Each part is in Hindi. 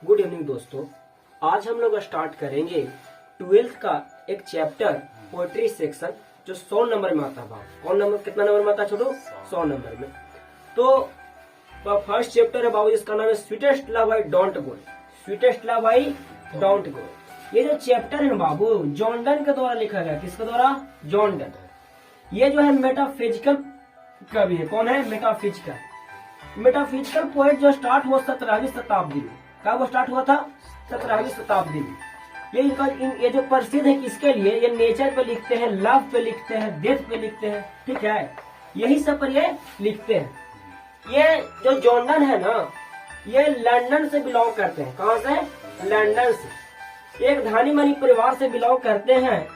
गुड इवनिंग दोस्तों। आज हम लोग स्टार्ट करेंगे 12th का एक चैप्टर पोएट्री सेक्शन जो 100 नंबर में आता है। कौन नंबर कितना नंबर में आता है छोटू? 100 नंबर में। तो फर्स्ट चैप्टर है बाबू, जिसका नाम है sweetest love I don't go. Sweetest love I don't गो। ये जो चैप्टर है ना बाबू, जॉन डन के द्वारा लिखा गया। किसके द्वारा? John Donne. ये जो है मेटाफिजिकल कवि है। कौन है? मेटाफिजिकल। मेटाफिजिकल पोएट जो स्टार्ट हुआ 17वीं शताब्दी में। कब स्टार्ट हुआ था? 17वीं शताब्दी में। ये जो प्रसिद्ध है किसके लिए? ये नेचर पे लिखते हैं, लव पे लिखते हैं, डेथ पे लिखते हैं। ठीक है, यही सब पर ये लिखते हैं। ये जो जॉन डन है ना, ये लंदन से बिलोंग करते हैं। कहाँ से? लंदन से। एक धनी मनी परिवार से बिलोंग करते हैं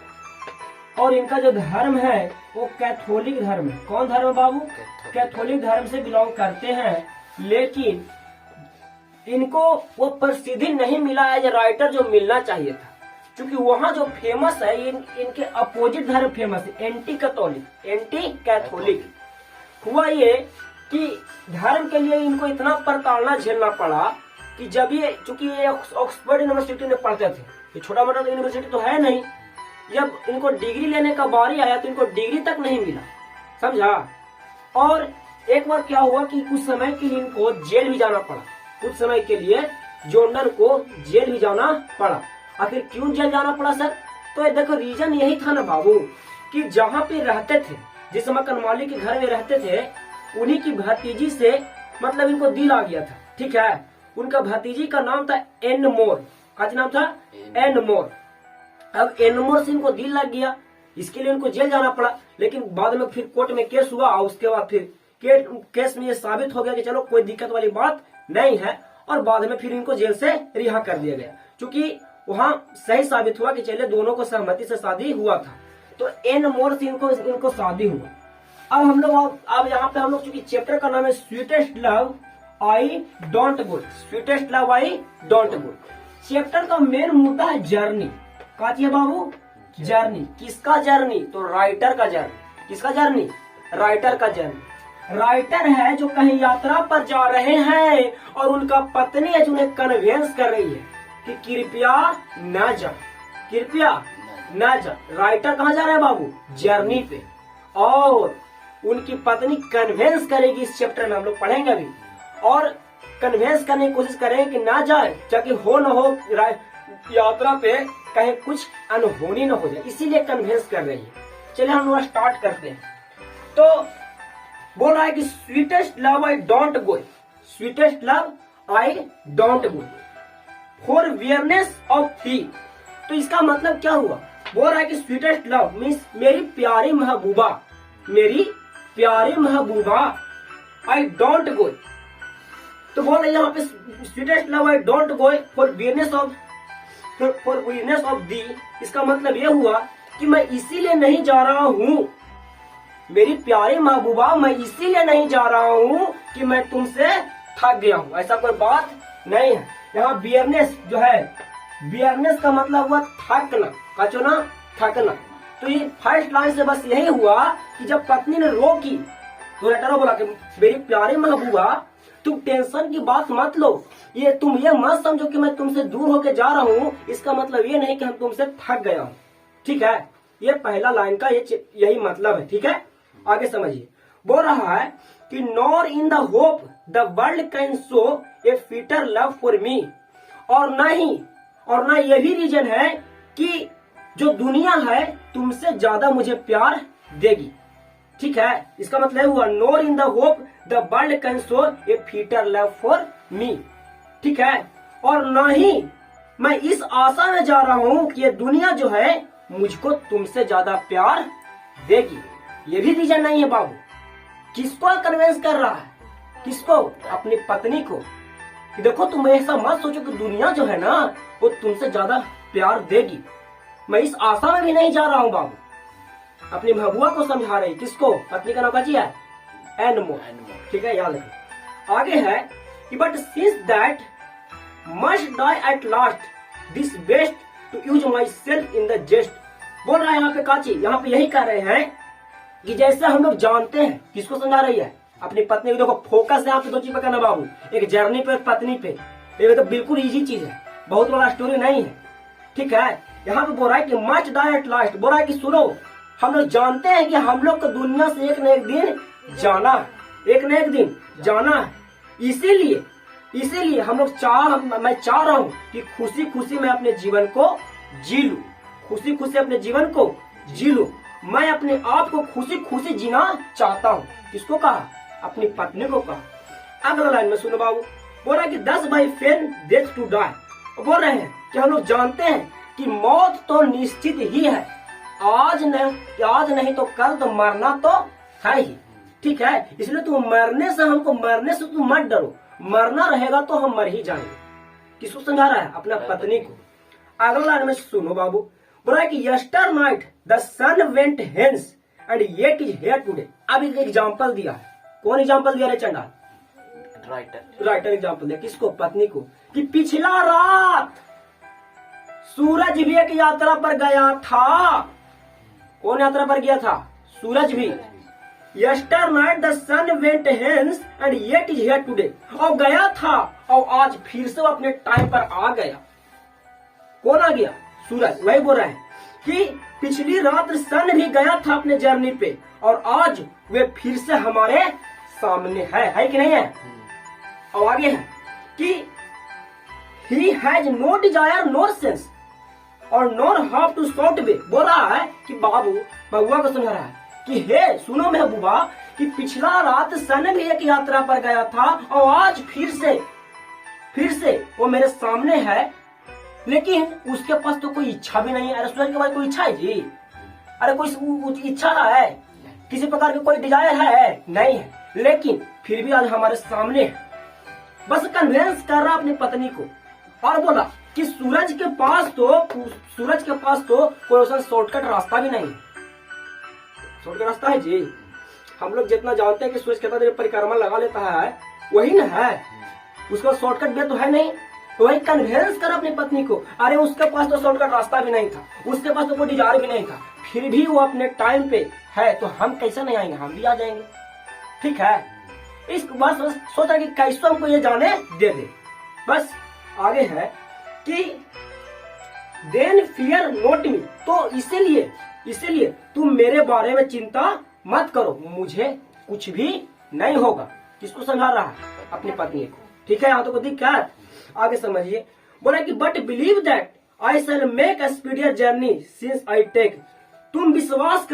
और इनका जो धर्म है वो कैथोलिक धर्म है। कौन धर्म है बाबू? कैथोलिक धर्म से बिलोंग करते हैं, लेकिन इनको वो प्रसिद्धि नहीं मिला एज राइटर जो मिलना चाहिए था, क्योंकि वहाँ जो फेमस है इनके अपोजिट धर्म फेमस है, एंटी कैथोलिक। एंटी कैथोलिक हुआ ये कि धर्म के लिए इनको इतना प्रताड़ना झेलना पड़ा कि जब ये, चूंकि ये ऑक्सफोर्ड यूनिवर्सिटी में पढ़ते थे, ये छोटा मोटा यूनिवर्सिटी तो है नहीं, जब इनको डिग्री लेने का बारी आया तो इनको डिग्री तक नहीं मिला, समझा। और एक बार क्या हुआ कि कुछ समय के लिए इनको जेल भी जाना पड़ा। कुछ समय के लिए जॉन डन को जेल भी जाना पड़ा। आखिर क्यों जेल जाना पड़ा सर? तो देखो रीजन यही था ना बाबू कि जहाँ पे रहते थे, जिस समय कनमाली के घर में रहते थे, उन्हीं की भतीजी से मतलब इनको दिल आ गया था। ठीक है, उनका भतीजी का नाम था एन मोर। क्या नाम था? एन मोर। अब एन मोर से इनको दिल लग गया, इसके लिए इनको जेल जाना पड़ा। लेकिन बाद में फिर कोर्ट में केस हुआ और उसके बाद फिर केस में ये साबित हो गया कि चलो कोई दिक्कत वाली बात नहीं है, और बाद में फिर इनको जेल से रिहा कर दिया गया, क्योंकि वहाँ सही साबित हुआ कि चले दोनों को सहमति से शादी हुआ था। तो एन मोर से इनको शादी हुआ। अब हम लोग अब यहाँ पे हम लोग, चूंकि चैप्टर का नाम है sweetest love I don't go. Sweetest love I don't go. Chapter का मेन मुद्दा है जर्नी। क्या है बाबू? जर्नी। किसका जर्नी? तो राइटर का जर्नी। किसका जर्नी? राइटर का जर्नी। राइटर है जो कहीं यात्रा पर जा रहे हैं और उनका पत्नी है जो उन्हें कन्वेंस कर रही है कि कृपया न जा, कृपया न जा। राइटर कहाँ जा रहे हैं बाबू? जर्नी पे। और उनकी पत्नी कन्वेंस करेगी। इस चैप्टर में हम लोग पढ़ेंगे अभी, और कन्वेंस करने की कोशिश करें कि ना जाए, ताकि हो न हो यात्रा पे कहीं कुछ अनहोनी न हो जाए, इसीलिए कन्वेंस कर रही है। चलिए हम लोग स्टार्ट करते हैं। तो बोल रहा है कि sweetest love I don't go. Sweetest love I don't go for weariness of thee. तो इसका मतलब क्या हुआ? बोल रहा है कि स्वीटेस्ट लव मीन्स मेरी प्यारी महबूबा, मेरी प्यारी महबूबा आई डोंट गो। तो बोल रहे हैं यहाँ पे sweetest love I don't go for weariness of thee. इसका मतलब यह हुआ कि मैं इसीलिए नहीं जा रहा हूँ, मेरी प्यारी महबूबा, मैं इसीलिए नहीं जा रहा हूँ कि मैं तुमसे थक गया हूँ। ऐसा कोई बात नहीं है। यहाँ बियरनेस जो है, बियरनेस का मतलब हुआ थकना, कचना, थकना। तो ये फर्स्ट लाइन से बस यही हुआ कि जब पत्नी ने रोकी तो राइटर बोला कि मेरी प्यारी महबूबा, तुम टेंशन की बात मत लो, तुम ये मत समझो कि मैं तुमसे दूर होके जा रहा हूँ। इसका मतलब ये नहीं कि हम तुमसे थक गया हूँ। ठीक है, ये पहला लाइन का यही मतलब है। ठीक है, आगे समझिए। बोल रहा है कि nor in the hope the world can show A fitter love for me. और ना ये भी रीजन है कि जो दुनिया है तुमसे ज्यादा मुझे प्यार देगी। ठीक है, इसका मतलब हुआ nor in the hope the world can show A fitter love for me. ठीक है, और ना ही मैं इस आशा में जा रहा हूं कि ये दुनिया जो है मुझको तुमसे ज्यादा प्यार देगी। ये भी रीजन नहीं है बाबू। किसको कन्वेंस कर रहा है? किसको? अपनी पत्नी को। कि देखो तुम ऐसा मत सोचो कि दुनिया जो है ना वो तुमसे ज्यादा प्यार देगी। मैं इस आशा में भी नहीं जा रहा हूँ बाबू। अपनी महबूबा को समझा रही। किसको? पत्नी का नाम क्या है? Anne More. ठीक है, याद रखो। आगे है कि but since that must die at last this best to use myself in the jest. बोल रहा है यहाँ पे काची, यहाँ पे यही कर रहे हैं कि जैसे हम लोग जानते हैं। किसको समझा रही है? अपनी पत्नी को। देखो फोकस यहाँ पे दो चीज पे करना बाबू, एक जर्नी पे, पत्नी पे। ये तो बिल्कुल इजी चीज है, बहुत बड़ा स्टोरी नहीं है। ठीक है, यहाँ पे बोल रहा है कि मच डाई एट लास्ट, बोल रहा है कि सुनो, हम लोग जानते हैं कि हम लोग को दुनिया से एक न एक दिन जाना है, एक न एक दिन जाना है। इसीलिए हम लोग मैं चाह रहा हूँ कि खुशी खुशी मैं अपने जीवन को जी लूं, खुशी खुशी अपने जीवन को जी लूं। मैं अपने आप को खुशी खुशी जीना चाहता हूँ। किसको कहा? अपनी पत्नी को कहा। अगला लाइन में सुनो बाबू, बोल रहा है कि 10 बाई फेन डेथ टू डाई। बोल रहे हैं कि हम लोग जानते हैं कि मौत तो निश्चित ही है, आज नहीं तो कल तो मरना तो है ही। ठीक है, इसलिए तुम मरने से तुम मत डरो, मरना रहेगा तो हम मर ही जाएंगे। किसको समझा रहा है? अपना पत्नी को। अगला लाइन में सुनो बाबू, बोला है कि yester night the sun went hence and yet is here today. अब एक एग्जांपल दिया है। कौन एग्जांपल दिया रे चंडाल? राइटर एग्जांपल दिया। किसको? पत्नी को। कि पिछला रात सूरज भी एक यात्रा पर गया था। कौन यात्रा पर गया था? सूरज भी। Yester night the sun went hence and yet is here today. और गया था और आज फिर से वो अपने टाइम पर आ गया। कौन आ गया? सूरज। वही बोल रहा है कि पिछली रात सन भी गया था अपने जर्नी पे और आज वे फिर से हमारे सामने है कि नहीं है? और आगे है कि he has no desire nor sense और nor have to shout away। बोल रहा है कि बाबू बहुआ को समझा रहा है कि हे सुनो महबूबा, कि पिछला रात सन भी एक यात्रा पर गया था और आज फिर से वो मेरे सामने है, लेकिन उसके पास तो कोई इच्छा भी नहीं है। अरे सूरज के पास कोई इच्छा है जी? अरे कोई इच्छा है? किसी प्रकार की कोई डिजायर है? नहीं है, लेकिन फिर भी आज हमारे सामने है। बस कन्विंस कर रहा अपनी पत्नी को और बोला कि सूरज के पास तो कोई ऐसा शॉर्टकट रास्ता भी नहीं है। शॉर्टकट रास्ता है जी? हम लोग जितना जानते हैं कि सूरज कितना देर परिक्रमा लगा लेता है, वही ना है, उसका शॉर्टकट भी तो है नहीं। तो वही कन्विंस कर अपनी पत्नी को। अरे उसके पास तो शॉर्टकट रास्ता भी नहीं था, उसके पास तो कोई डिजायर भी नहीं था, फिर भी वो अपने टाइम पे है, तो हम कैसे नहीं आएंगे? हम भी आ जाएंगे। ठीक है, इस बस सोचा कि कैसे हमको ये जाने दे दे। बस आगे है कि देन फियर नोट मी, तो इसीलिए तुम मेरे बारे में चिंता मत करो, मुझे कुछ भी नहीं होगा। किसको समझा रहा है? अपनी पत्नी को। ठीक है, यहाँ तो कोई दिक्कत? आगे समझिए, बोला कि but believe that I shall make a speedier journey since I take. तुम विश्वास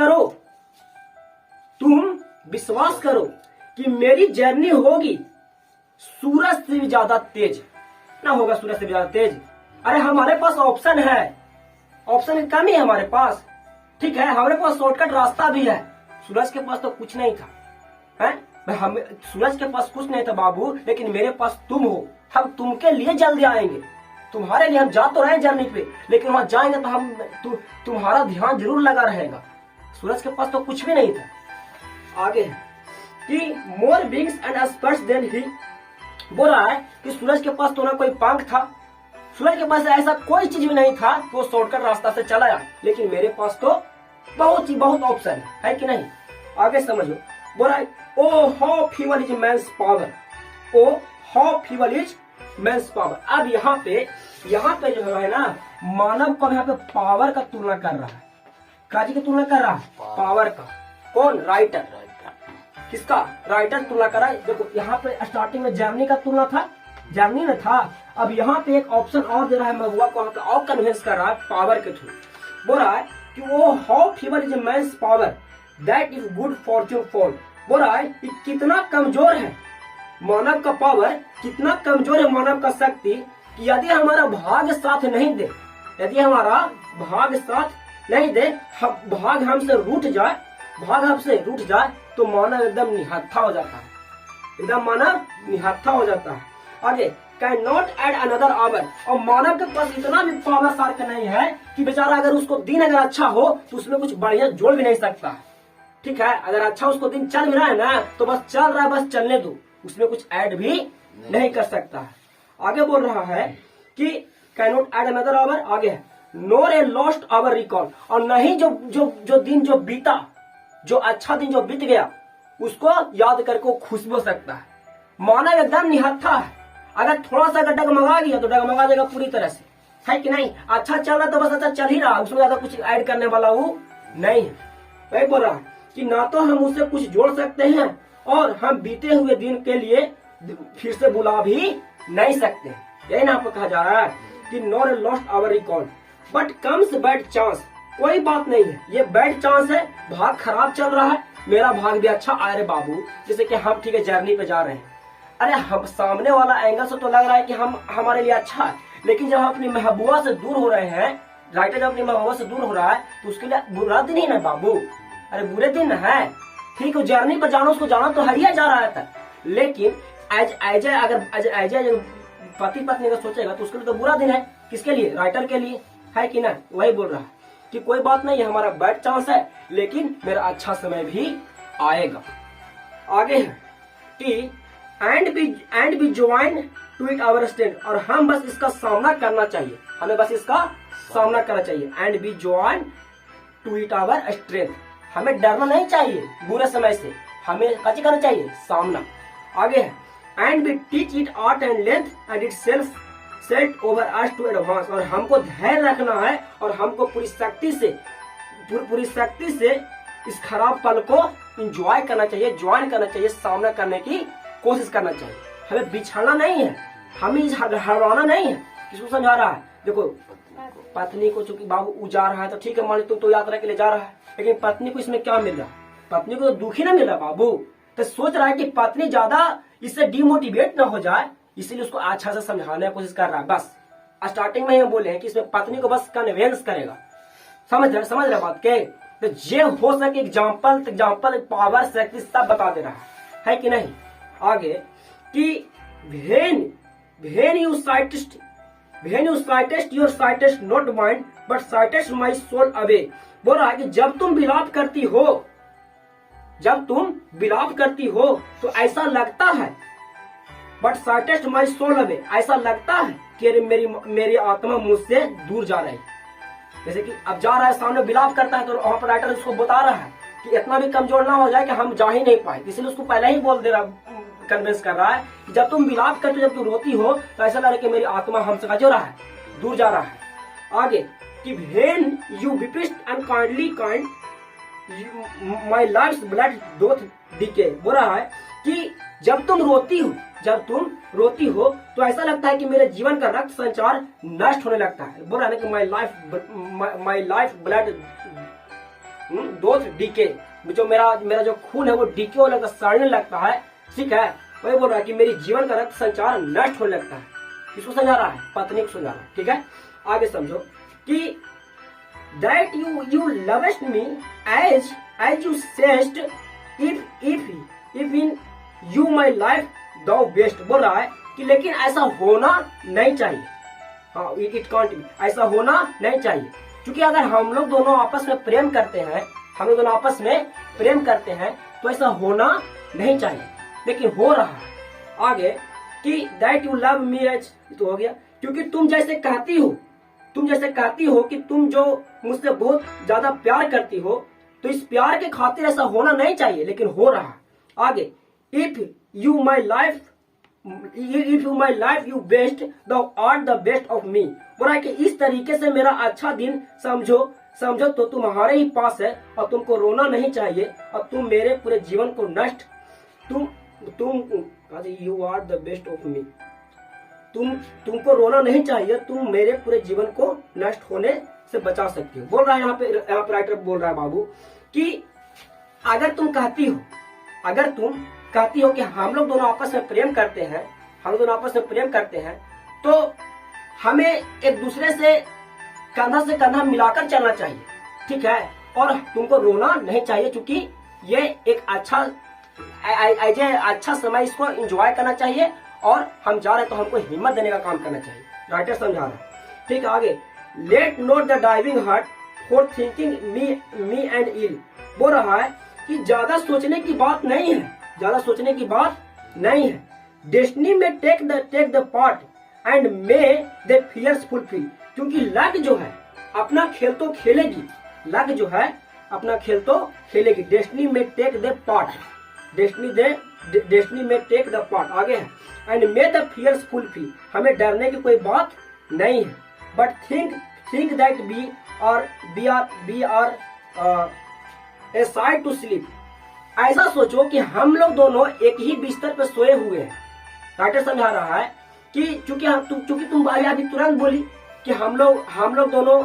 करो कि मेरी जर्नी होगी सूरज से भी ज्यादा तेज। ना होगा सूरज से भी ज्यादा तेज? अरे हमारे पास ऑप्शन है, ऑप्शन की कमी है हमारे पास। ठीक है, हमारे पास शॉर्टकट रास्ता भी है। सूरज के पास तो कुछ नहीं था, है? सूरज के पास कुछ नहीं था बाबू, लेकिन मेरे पास तुम हो। हम तुमके लिए जल्दी आएंगे, तुम्हारे लिए हम जा तो रहे जर्नी पे, लेकिन वहां जाएंगे तो तुम्हारा ध्यान जरूर लगा रहेगा। सूरज के पास तो कुछ भी नहीं था। आगे है कि मोर विंग्स एंड स्पर्श देन ही। बोल रहा है कि सूरज के पास तो ना कोई पंख था, सूरज के पास ऐसा कोई चीज भी नहीं था, वो शॉर्टकट रास्ता से चला आया, लेकिन मेरे पास तो बहुत ऑप्शन है कि नहीं? आगे समझो। बोल रहा है O how feeble is man's power, O how feeble is man's power. अब यहाँ पे जो है ना, मानव को यहाँ पे पावर का तुलना कर रहा है। काजी की तुलना कर रहा है? पावर का। कौन? राइटर। किसका? राइटर तुलना कर रहा है। देखो यहाँ पे स्टार्टिंग में जर्नी का तुलना था, जर्नी में था। अब यहाँ पे एक ऑप्शन और दे रहा है, महुआ को और कन्विंस कर रहा है पावर के थ्रू। बोल रहा है कि वो how feeble is man's power that is good fortune fall. बोल रहा है कि कितना कमजोर है मानव का पावर, कितना कमजोर है मानव का शक्ति, कि यदि हमारा भाग्य साथ नहीं दे, यदि हमारा भाग्य साथ नहीं दे, भाग हमसे रूठ जाए तो मानव एकदम निहत्था हो जाता है, एकदम मानव निहत्था हो जाता है। आगे can not add another hour. और मानव के पास इतना भी पावर सार्क नहीं है कि बेचारा अगर उसको दिन अगर अच्छा हो तो उसमें कुछ बढ़िया जोड़ भी नहीं सकता। ठीक है, अगर अच्छा उसको दिन चल भी रहा है ना, तो बस चल रहा है, बस चलने दो, उसमें कुछ ऐड भी नहीं कर सकता है। आगे बोल रहा है कि can not add another hour. आगे है nor a lost hour recall. और नहीं जो दिन जो बीता, जो अच्छा दिन जो बीत गया, उसको याद करके खुश हो सकता है। मानव एकदम निहत्था है। अगर थोड़ा सा डगमगा गया तो डगमगा देगा पूरी तरह से, है कि नहीं। अच्छा चल रहा तो बस अच्छा चल ही रहा, उसमें ज्यादा कुछ ऐड करने वाला वो नहीं है। वही बोल रहा कि ना तो हम उससे कुछ जोड़ सकते हैं और हम बीते हुए दिन के लिए फिर से बुला भी नहीं सकते। यही ना आपको कहा जा रहा है कि not lost hour record but comes bad chance. कोई बात नहीं है, ये बैड चांस है, भाग खराब चल रहा है, मेरा भाग भी अच्छा आया रे बाबू। जैसे कि हम ठीक है जर्नी पे जा रहे हैं, अरे हम सामने वाला एंगल से तो लग रहा है कि हम हमारे लिए अच्छा है, लेकिन जब हम अपनी महबूबा से दूर हो रहे हैं, राइटर जब अपनी महबूबा से दूर हो रहा है तो उसके लिए बुरा दिन ही ना बाबू, अरे बुरे दिन है। ठीक है जर्नी पर जाना, उसको जाना तो हरिया जा रहा था, लेकिन अगर पति पत्नी का सोचेगा तो उसके लिए तो बुरा दिन है। किसके लिए? राइटर के लिए, है कि ना। वही बोल रहा है कि कोई बात नहीं है, हमारा बैड चांस है लेकिन मेरा अच्छा समय भी आएगा। आगे है कि and be join to it our stand, और हम बस इसका सामना करना चाहिए, हमें बस इसका सामना करना चाहिए। And be join to it our strength, हमें डरना नहीं चाहिए बुरे समय से, हमें कैसे करना चाहिए? सामना। आगे है and be teach it art and length and it set over us to advance, और हमको धैर्य रखना है और हमको पूरी शक्ति से इस खराब पल को इंजॉय करना चाहिए, ज्वाइन करना चाहिए, सामना करने की कोशिश करना चाहिए। हमें बिछड़ना नहीं है, हमें हरवाना नहीं है। किसको समझा रहा है? देखो पत्नी को चूंकि बाबू जा रहा है तो ठीक है, मान लो तो यात्रा के लिए जा रहा है, लेकिन पत्नी को इसमें क्या मिल रहा है? पत्नी को तो दुखी ना मिल रहा बाबू, तो सोच रहा है कि पत्नी ज्यादा इससे डिमोटिवेट ना हो जाए, इसीलिए उसको अच्छा से समझाने की कोशिश कर रहा है। बस स्टार्टिंग में हम बोले हैं कि इसमें पत्नी को बस कन्वेंस करेगा। समझ रहे बात के? तो ये हो सके एग्जाम्पल पावर शक्ति सब बता दे रहा है कि नहीं। आगे कि when you sightest your sightest not mind but sightest my soul away, बोल रहा है कि जब तुम विलाप करती हो तो ऐसा लगता है, but sightest my soul away, ऐसा लगता है कि मेरी आत्मा मुझसे दूर जा रही है। जैसे कि अब जा रहा है सामने विलाप करता है तो वहां पर राइटर उसको बता रहा है कि इतना भी कमजोर ना हो जाए कि हम जा ही नहीं पाए, इसलिए उसको पहले ही बोल दे रहा, कन्विंस कर रहा है कि जब तुम विलाप करते हो, जब तुम रोती हो तो ऐसा लग रहा है कि मेरी आत्मा हमसे जो रहा है, दूर जा रहा है। आगे कि when you weepest unkindly kind my life's blood doth decay, बोल रहा है कि जब तुम रोती हो तो ऐसा लगता है कि मेरे जीवन का रक्त संचार नष्ट होने लगता है। बोल रहा है कि माई लाइफ ब्लड डोथ डीके, जो मेरा जो खून है वो डीके होने लगता, सड़ने लगता है। ठीक है, वही बोल रहा है कि मेरी जीवन का रक्त संचार नष्ट होने लगता है। किसको समझा रहा है? पत्नी को समझा रहा है। ठीक है, आगे समझो कि that you lovest me as you said if in you my life thou best, बोल रहा है कि लेकिन ऐसा होना नहीं चाहिए। हाँ, इट कांट बी, ऐसा होना नहीं चाहिए, क्योंकि अगर हम लोग दोनों आपस में प्रेम करते हैं तो ऐसा होना नहीं चाहिए, लेकिन हो रहा है। आगे कि that you love me as, तो हो गया, क्योंकि तुम जैसे कहती हो कि तुम जो मुझसे बहुत ज्यादा प्यार करती हो, तो इस प्यार के खातिर ऐसा होना नहीं चाहिए, लेकिन हो रहा है। आगे if you my life you best thou art the best of me, बोला है कि इस तरीके से मेरा अच्छा दिन समझो तो तुम्हारे ही पास है और तुमको रोना नहीं चाहिए, और तुम मेरे पूरे जीवन को नष्ट you are the best of me, तुमको रोना नहीं चाहिए, तुम मेरे पूरे जीवन को नष्ट होने से बचा सकती हो। बोल रहा है यहाँ पे राइटर बोल रहा है बाबू कि अगर तुम कहती हो कि हम लोग दोनों आपस में प्रेम करते हैं, तो हमें एक दूसरे से कंधा मिलाकर चलना चाहिए। ठीक है, और तुमको रोना नहीं चाहिए, क्योंकि ये एक अच्छा समय, इसको एंजॉय करना चाहिए, और हम जा रहे हैं तो हमको हिम्मत देने का काम करना चाहिए। राइटर समझा रहा है। ठीक है, आगे let not the diving heart for thinking me and ill, बोल रहा है कि ज्यादा सोचने की बात नहीं है, डेस्टिनी में take the part and may they fears fulfil, क्योंकि लक जो है अपना खेल तो खेलेगी, डेस्टिनी में टेक द पार्ट, डेस्टिनी में टेक द पार्ट, आगे है, and may the fears fulfil, हमें डरने की कोई बात नहीं है, but think that we are a side to sleep, ऐसा सोचो कि हम लोग दोनों एक ही बिस्तर पर सोए हुए हैं। राइटर समझा रहा है कि चूंकि तुम भाई अभी तुरंत बोली कि हम लोग दोनों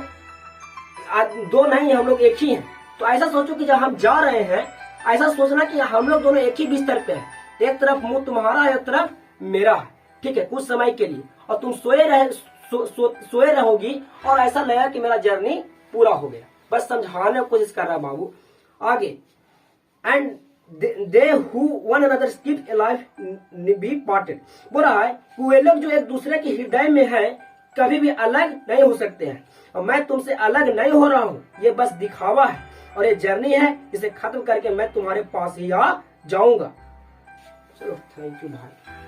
दो नहीं, हम लोग एक ही हैं, तो ऐसा सोचो कि जब हम जा रहे हैं, ऐसा सोचना कि हम लोग दोनों एक ही बिस्तर पे हैं, एक तरफ मुंह तुम्हारा है, एक तरफ मेरा है, ठीक है, कुछ समय के लिए, और तुम सोए रहोगी और ऐसा लगेगा कि मेरा जर्नी पूरा हो गया। बस समझाने की कोशिश कर रहा बाबू। आगे, and they who one another keep alive be parted, बोल रहा है वे लोग जो एक दूसरे के हृदय में है कभी भी अलग नहीं हो सकते हैं, और मैं तुमसे अलग नहीं हो रहा हूँ, ये बस दिखावा है और ये जर्नी है, इसे खत्म करके मैं तुम्हारे पास ही आ जाऊंगा। चलो, थैंक यू भाई।